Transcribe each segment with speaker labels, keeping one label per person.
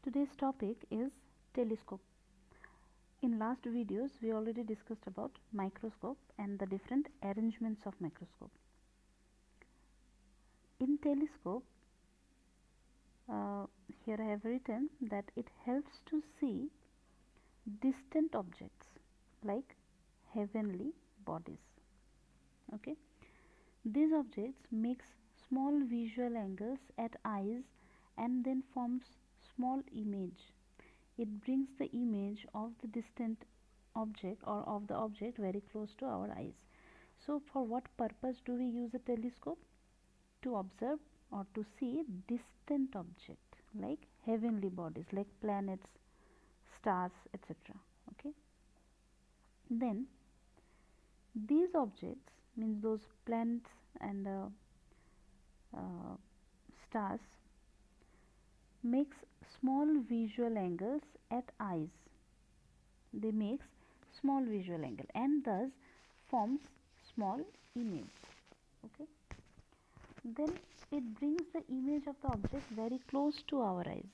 Speaker 1: Today's topic is telescope. In last videos we already discussed about microscope and the different arrangements of microscope. In telescope, here I have written that it helps to see distant objects like heavenly bodies. Okay, these objects makes small visual angles at eyes and then forms small image. It brings the image of the distant object or of the object very close to our eyes. So for what purpose do we use a telescope? To observe or to see distant object like heavenly bodies like planets, stars, etc. Okay, then these objects means those planets and stars makes small visual angles at eyes. They makes small visual angle and thus forms small image. Okay, then it brings the image of the object very close to our eyes.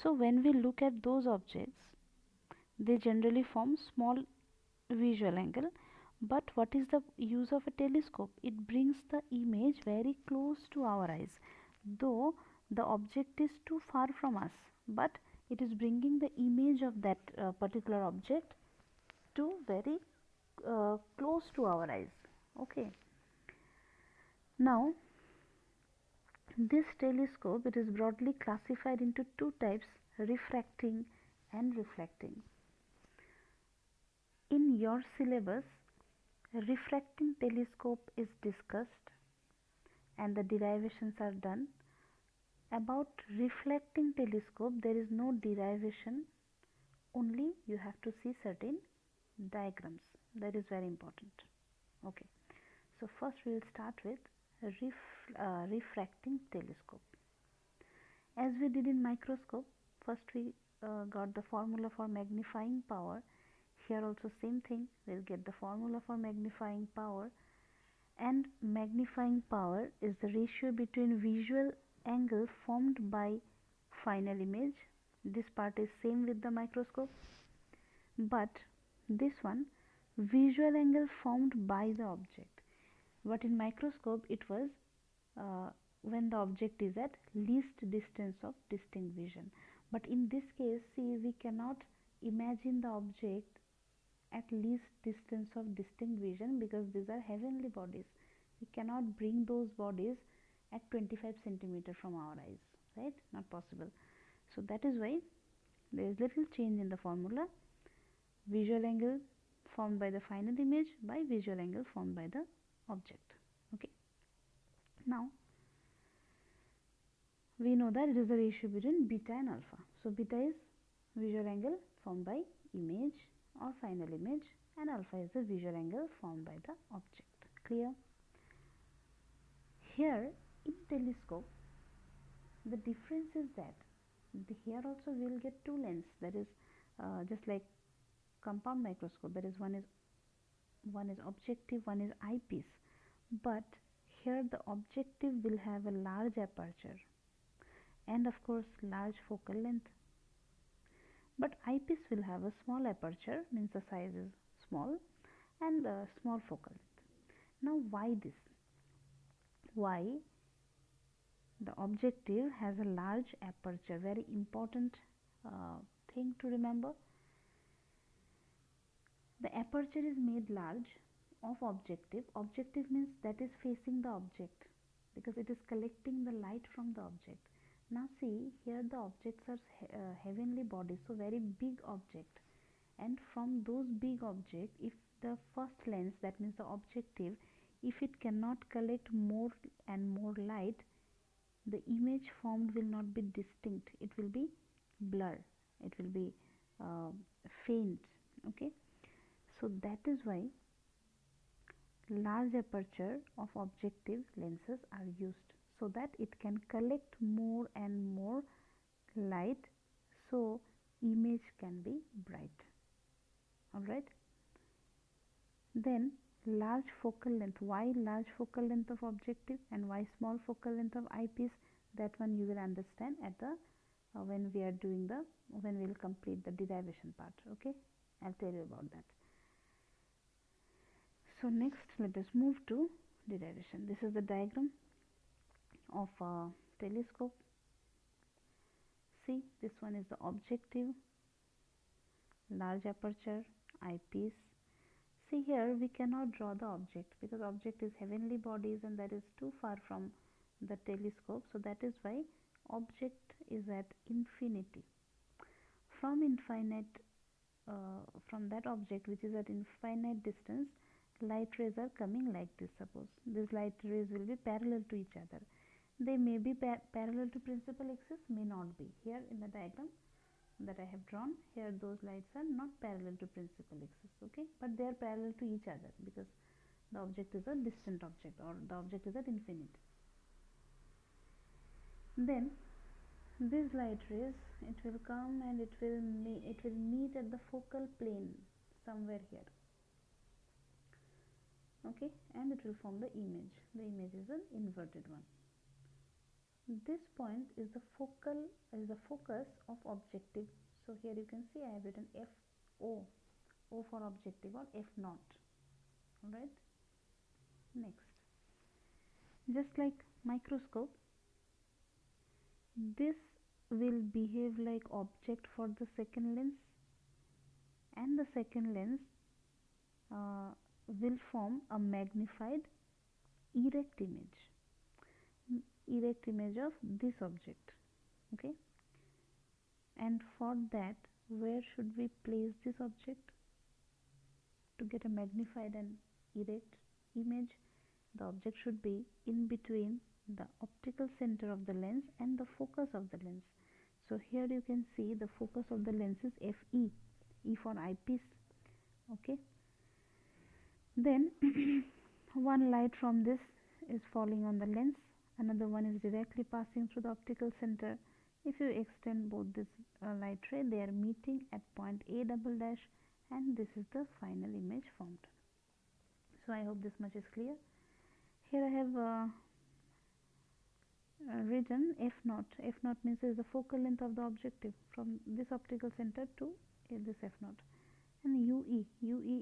Speaker 1: So when we look at those objects, they generally form small visual angle. But what is the use of a telescope? It brings the image very close to our eyes, though the object is too far from us, but it is bringing the image of that particular object to very close to our eyes. Okay, now this telescope, it is broadly classified into two types, refracting and reflecting. In your syllabus, refracting telescope is discussed and the derivations are done. About reflecting telescope, there is no derivation, only you have to see certain diagrams. That is very important. Okay, so first we will start with refracting telescope. As we did in microscope, first we got the formula for magnifying power. Here also same thing, we will get the formula for magnifying power, and magnifying power is the ratio between visual angle formed by final image. This part is same with the microscope, but this one visual angle formed by the object. But in microscope it was when the object is at least distance of distinct vision. But in this case, see, we cannot imagine the object at least distance of distinct vision because these are heavenly bodies. We cannot bring those bodies at 25 centimeter from our eyes, right? Not possible. So that is why there is little change in the formula. Visual angle formed by the final image by visual angle formed by the object. Okay, now we know that it is the ratio between beta and alpha. So beta is visual angle formed by image or final image, and alpha is the visual angle formed by the object. Clear? Here in telescope, the difference is that here also we will get two lenses, that is just like compound microscope, that is one is objective, one is eyepiece, but here the objective will have a large aperture and of course large focal length, but eyepiece will have a small aperture, means the size is small, and a small focal length. Now why this? Why the objective has a large aperture? Very important thing to remember. The aperture is made large of objective. Objective means that is facing the object because it is collecting the light from the object. Now see, here the objects are heavenly bodies, so very big object, and from those big object, if the first lens, that means the objective, if it cannot collect more and more light, the image formed will not be distinct, it will be blur, it will be faint. Okay, so that is why large aperture of objective lenses are used, so that it can collect more and more light, so image can be bright. Alright, then large focal length. Why large focal length of objective and why small focal length of eyepiece? That one you will understand at the when we will complete the derivation part. Okay, I'll tell you about that. So next let us move to derivation. This is the diagram of a telescope. See, this one is the objective, large aperture, eyepiece. See, here we cannot draw the object because object is heavenly bodies and that is too far from the telescope. So that is why object is at infinity. From infinite, from that object which is at infinite distance, light rays are coming like this. Suppose these light rays will be parallel to each other. They may be parallel to principal axis, may not be. Here in the diagram that I have drawn, here those lights are not parallel to principal axis, okay, but they are parallel to each other because the object is a distant object, or the object is at infinity. Then these light rays, it will come and it will meet at the focal plane somewhere here, okay, and it will form the image. The image is an inverted one. This point is the focus of objective. So here you can see I have written FO, O for objective, or F naught. Alright, next, just like microscope, this will behave like object for the second lens, and the second lens will form a magnified erect image of this object, okay. And for that, where should we place this object to get a magnified and erect image? The object should be in between the optical center of the lens and the focus of the lens. So here you can see the focus of the lens is FE, E for eyepiece, okay. Then one light from this is falling on the lens, another one is directly passing through the optical center. If you extend both this light ray, they are meeting at point A double dash, and this is the final image formed. So I hope this much is clear. Here I have written F naught. F naught means is the focal length of the objective from this optical center to this F naught, and UE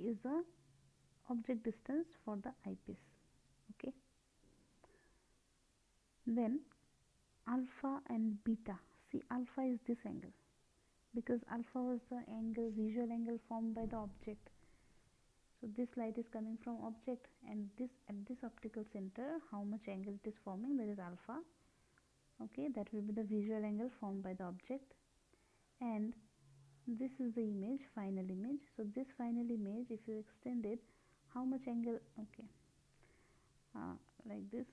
Speaker 1: is the object distance for the eyepiece, okay. Then alpha and beta. See, alpha is this angle because alpha was the visual angle formed by the object. So this light is coming from object, and this at this optical center, how much angle it is forming, that is alpha, okay, that will be the visual angle formed by the object. And this is the image, final image. So this final image, if you extend it, how much angle, okay, like this,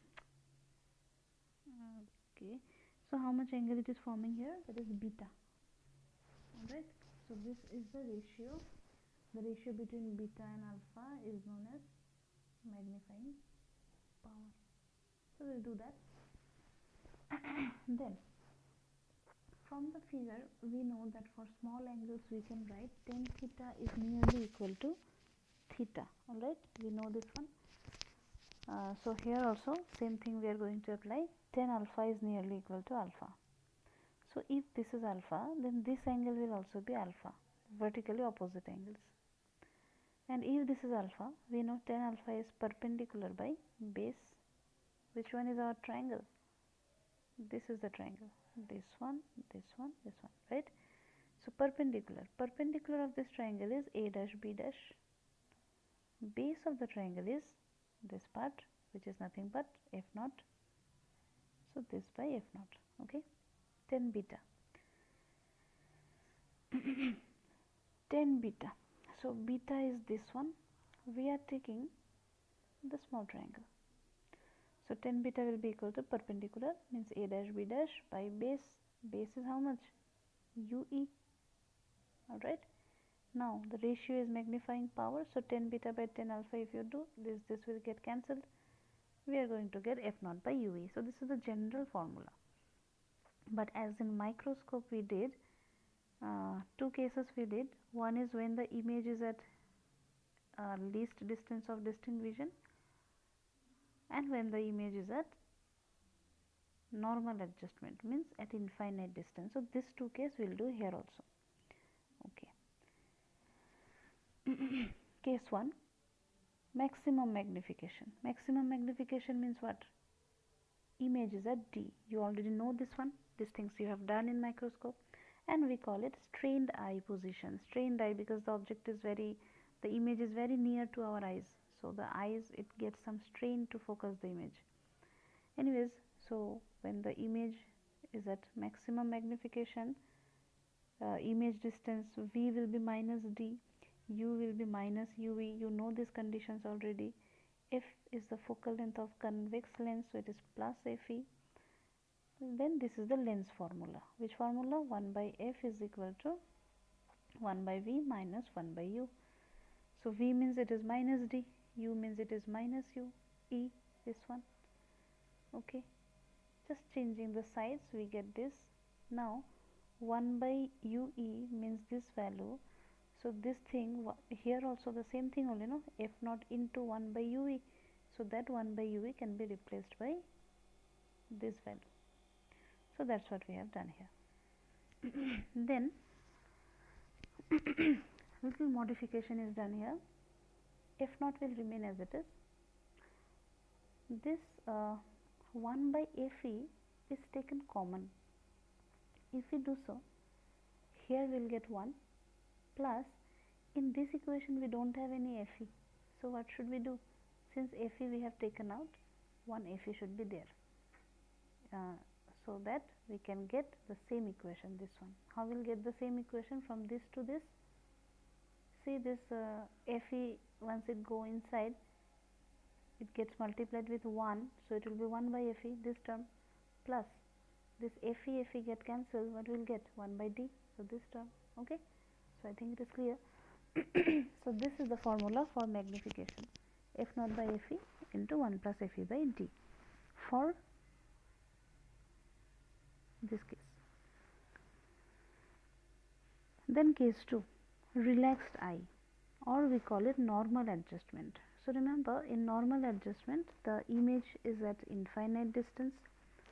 Speaker 1: okay, so how much angle it is forming here, that is beta. Alright, so this is the ratio. The ratio between beta and alpha is known as magnifying power. So we'll do that. Then from the figure we know that for small angles we can write tan theta is nearly equal to theta. Alright, we know this one. So here also same thing we are going to apply. Tan alpha is nearly equal to alpha. So if this is alpha, then this angle will also be alpha, vertically opposite angles. And if this is alpha, we know tan alpha is perpendicular by base. Which one is our triangle? This is the triangle. This one, this one, this one, right? So perpendicular of this triangle is A dash B dash. Base of the triangle is this part, which is nothing but F naught. So this by F naught, okay. Tan beta. Tan beta. So beta is this one. We are taking the small triangle. So tan beta will be equal to perpendicular, means A dash B dash by base. Base is how much? UE. Alright. Now the ratio is magnifying power. So tan beta by tan alpha, if you do this will get cancelled. We are going to get F naught by UE. So this is the general formula. But as in microscope we did, two cases we did. One is when the image is at least distance of distinct vision, and when the image is at normal adjustment means at infinite distance. So this two case we'll do here also. Okay. Case 1, maximum magnification. Maximum magnification means what? Image is at D. You already know this one. These things you have done in microscope, and we call it strained eye position. Strained eye because the object is the image is very near to our eyes. So the eyes, it gets some strain to focus the image. Anyways, so when the image is at maximum magnification, image distance V will be minus D, U will be minus UV. You know these conditions already. F is the focal length of convex lens, so it is plus FE. Then this is the lens formula. Which formula? 1 by F is equal to 1 by V minus 1 by U. So V means it is minus D, U means it is minus U, E, this one. Okay, just changing the sides we get this. Now 1 by UE means this value. So this thing here also the same thing only, no? F naught into 1 by UE. So that 1 by UE can be replaced by this value. So that's what we have done here. Then little modification is done here. F naught will remain as it is. This 1 by FE is taken common. If we do so, here we will get 1 plus, in this equation we don't have any FE. So what should we do? Since FE we have taken out, 1 FE should be there. So that we can get the same equation, this one. How will get the same equation from this to this? See this FE, once it go inside, it gets multiplied with 1, so it will be 1 by FE, this term, plus this FE get cancelled, what will get? 1 by D, so this term. Okay, so I think it is clear. So this is the formula for magnification, F naught by FE into 1 plus FE by D for this case. Then case 2, relaxed eye, or we call it normal adjustment. So remember, in normal adjustment the image is at infinite distance.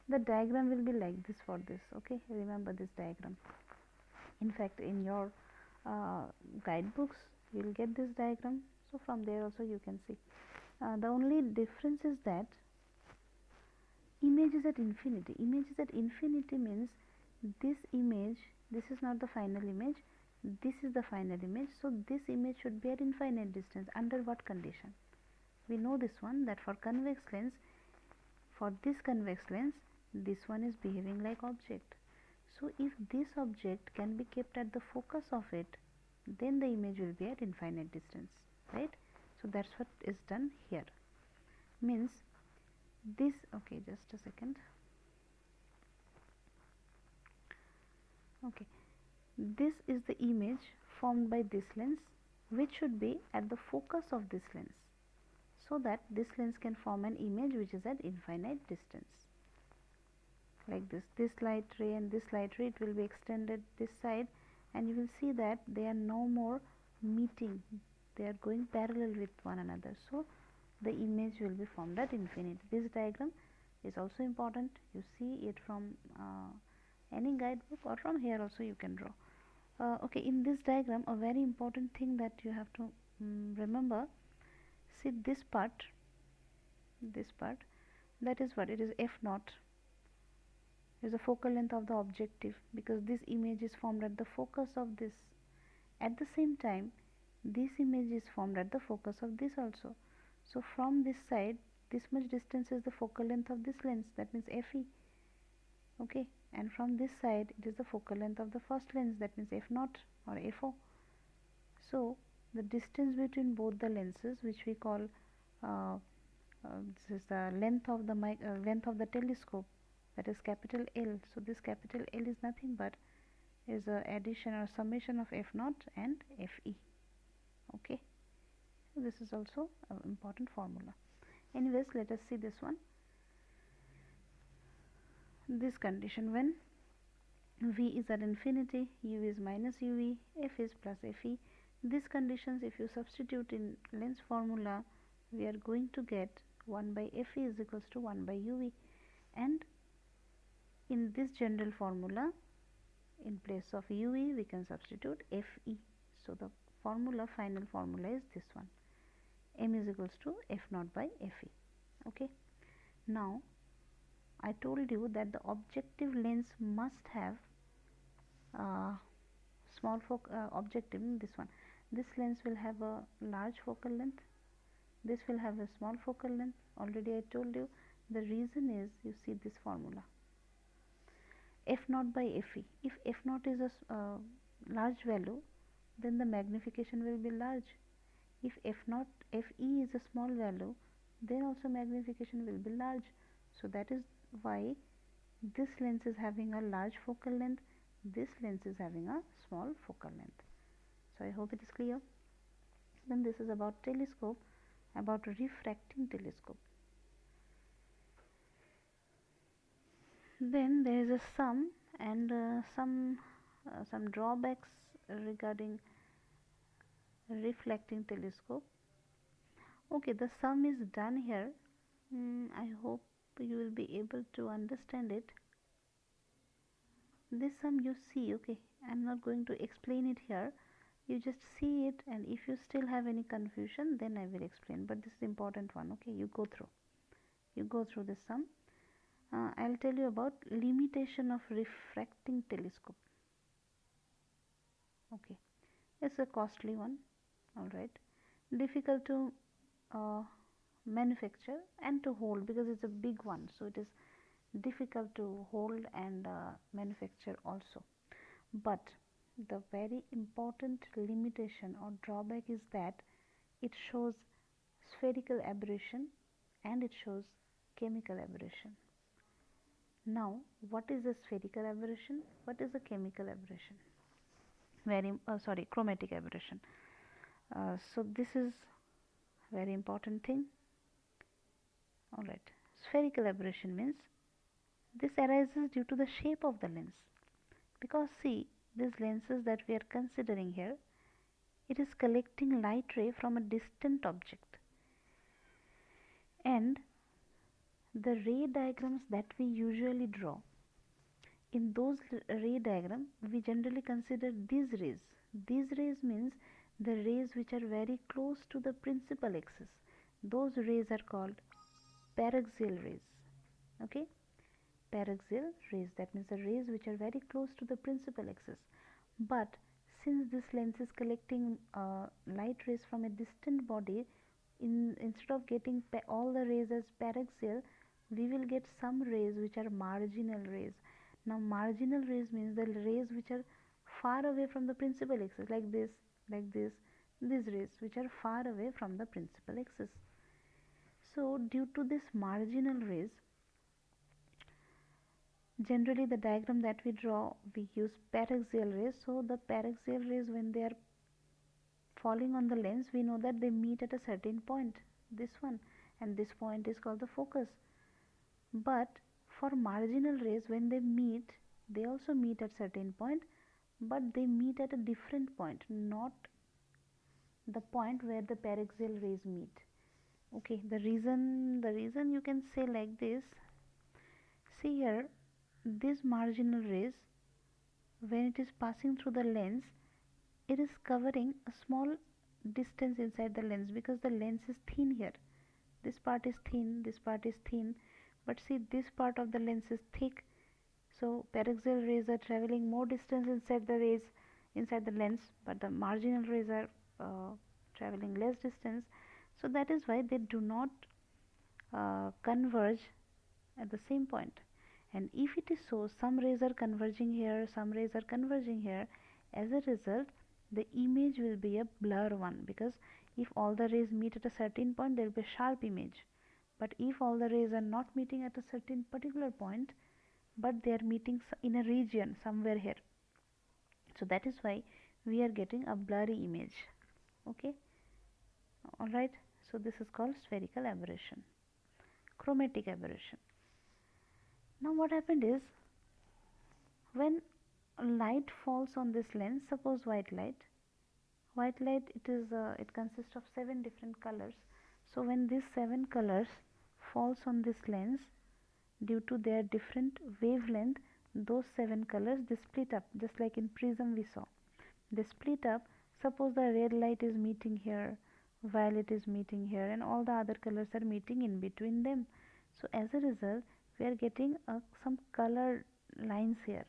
Speaker 1: The diagram will be like this for this. Okay, remember this diagram. In fact, in your guidebooks you will get this diagram, so from there also you can see. The only difference is that image is at infinity. Image is at infinity means this image, this is not the final image, this is the final image. So this image should be at infinite distance. Under what condition? We know this one, that for convex lens, for this convex lens, this one is behaving like object. So if this object can be kept at the focus of it, then the image will be at infinite distance, right? So that's what is done here. Means this, okay, just a second. Okay, this is the image formed by this lens, which should be at the focus of this lens, so that this lens can form an image which is at infinite distance. Like this light ray and this light ray, it will be extended this side, and you will see that they are no more meeting, they are going parallel with one another. So the image will be formed at infinity. This diagram is also important. You see it from any guidebook, or from here also you can draw. Okay, in this diagram a very important thing that you have to remember, see this part, that is what? It is F naught, is the focal length of the objective, because this image is formed at the focus of this. At the same time, this image is formed at the focus of this also. So from this side, this much distance is the focal length of this lens, that means FE. Okay, and from this side it is the focal length of the first lens, that means F naught or FO. So the distance between both the lenses, which we call this is the length of the telescope, that is capital L. So this capital L is nothing but is a addition or summation of F naught and FE. Okay, so this is also an important formula. Anyways, let us see this one. This condition, when V is at infinity, U is minus UV, F is plus FE. These conditions, if you substitute in lens formula, we are going to get 1 by FE is equals to 1 by UV, and In this general formula, in place of UE we can substitute FE. So the formula, final formula is this one, m is equals to F naught by Fe. Okay. Now I told you that the objective lens must have small objective, this one, this lens will have a large focal length, this will have a small focal length. Already I told you the reason is, you see this formula, F naught by Fe. If F naught is a large value, then the magnification will be large. If F naught Fe is a small value, then also magnification will be large. So that is why this lens is having a large focal length, this lens is having a small focal length. So I hope it is clear. Then this is about telescope, about refracting telescope. Then there is a sum and some drawbacks regarding reflecting telescope. Okay, the sum is done here. I hope you will be able to understand it. This sum you see, okay, I am not going to explain it here, you just see it, and if you still have any confusion then I will explain, but this is important one. Okay, you go through this sum. I will tell you about limitation of refracting telescope. Okay, it's a costly one, alright, difficult to manufacture and to hold because it's a big one, so it is difficult to hold and manufacture also. But the very important limitation or drawback is that it shows spherical aberration and it shows chemical aberration. Now what is a spherical aberration, what is a chemical aberration? Chromatic aberration. So this is very important thing. Alright, spherical aberration means this arises due to the shape of the lens, because see, these lenses that we are considering here, it is collecting light ray from a distant object, and the ray diagrams that we usually draw, in those ray diagram we generally consider these rays. These rays means the rays which are very close to the principal axis, those rays are called paraxial rays. Okay, paraxial rays, that means the rays which are very close to the principal axis. But since this lens is collecting light rays from a distant body, instead of getting all the rays as paraxial, we will get some rays which are marginal rays. Now marginal rays means the rays which are far away from the principal axis, like this, these rays which are far away from the principal axis. So due to this marginal rays, generally the diagram that we draw, we use paraxial rays. So the paraxial rays, when they are falling on the lens, we know that they meet at a certain point, this one, and this point is called the focus. But for marginal rays, when they meet, they also meet at certain point, but they meet at a different point, not the point where the paraxial rays meet. Okay, the reason you can say like this, see here, these marginal rays, when it is passing through the lens, it is covering a small distance inside the lens, because the lens is thin here, this part is thin, this part is thin, but see, this part of the lens is thick, so paraxial rays are traveling more distance inside the lens, but the marginal rays are traveling less distance. So that is why they do not converge at the same point. And if it is so, some rays are converging here, some rays are converging here, as a result the image will be a blur one, because if all the rays meet at a certain point, there will be a sharp image. But if all the rays are not meeting at a certain particular point, but they are meeting in a region somewhere here, so that is why we are getting a blurry image. Okay, alright, so this is called spherical aberration. Chromatic aberration. Now what happened is, when light falls on this lens, suppose white light, it consists of 7 different colors. So when these 7 colors falls on this lens, due to their different wavelength, those 7 colors they split up, just like in prism we saw. They split up. Suppose the red light is meeting here, violet is meeting here, and all the other colors are meeting in between them. So as a result, we are getting some color lines here,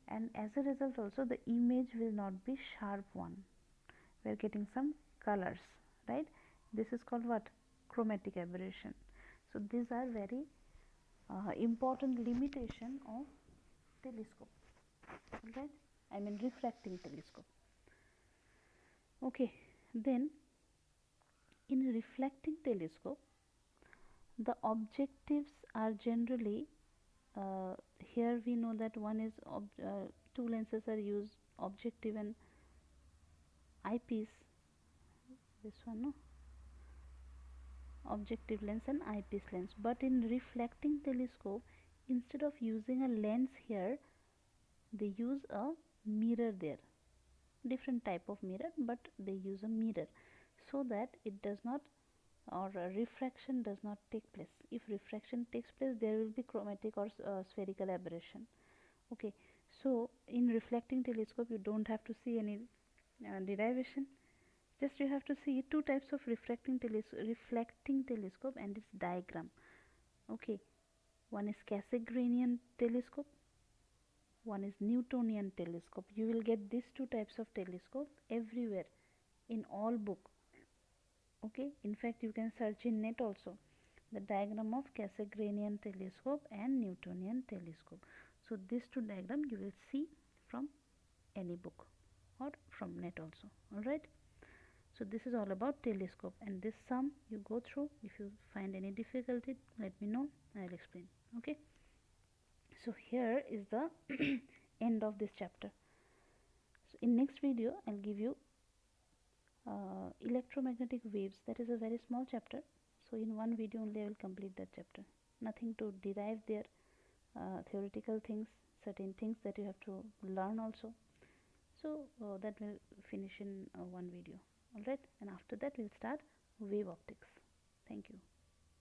Speaker 1: and as a result also the image will not be sharp one. We are getting some colors, right? This is called what? Chromatic aberration. So these are very important limitation of telescope, right? I mean refracting telescope. Okay, then in reflecting telescope, the objectives are generally, here we know that one is two lenses are used, objective and eyepiece. This one, no, objective lens and eyepiece lens. But in reflecting telescope, instead of using a lens here, they use a mirror there. Different type of mirror, but they use a mirror so that it does not, or refraction does not take place. If refraction takes place, there will be chromatic or spherical aberration. Okay, so in reflecting telescope you don't have to see any derivation, just you have to see two types of reflecting telescope and its diagram. Okay, one is Cassegrainian telescope, one is Newtonian telescope. You will get these two types of telescope everywhere in all book. Okay, in fact you can search in net also the diagram of Cassegrainian telescope and Newtonian telescope. So these two diagram you will see from any book or from net also. Alright, so this is all about telescope, and this sum you go through. If you find any difficulty, let me know, I will explain. Okay, so here is the end of this chapter. So in next video I will give you electromagnetic waves. That is a very small chapter, so in one video only I will complete that chapter. Nothing to derive there, theoretical things, certain things that you have to learn also. So that will finish in one video. Alright, and after that we'll start wave optics. Thank you.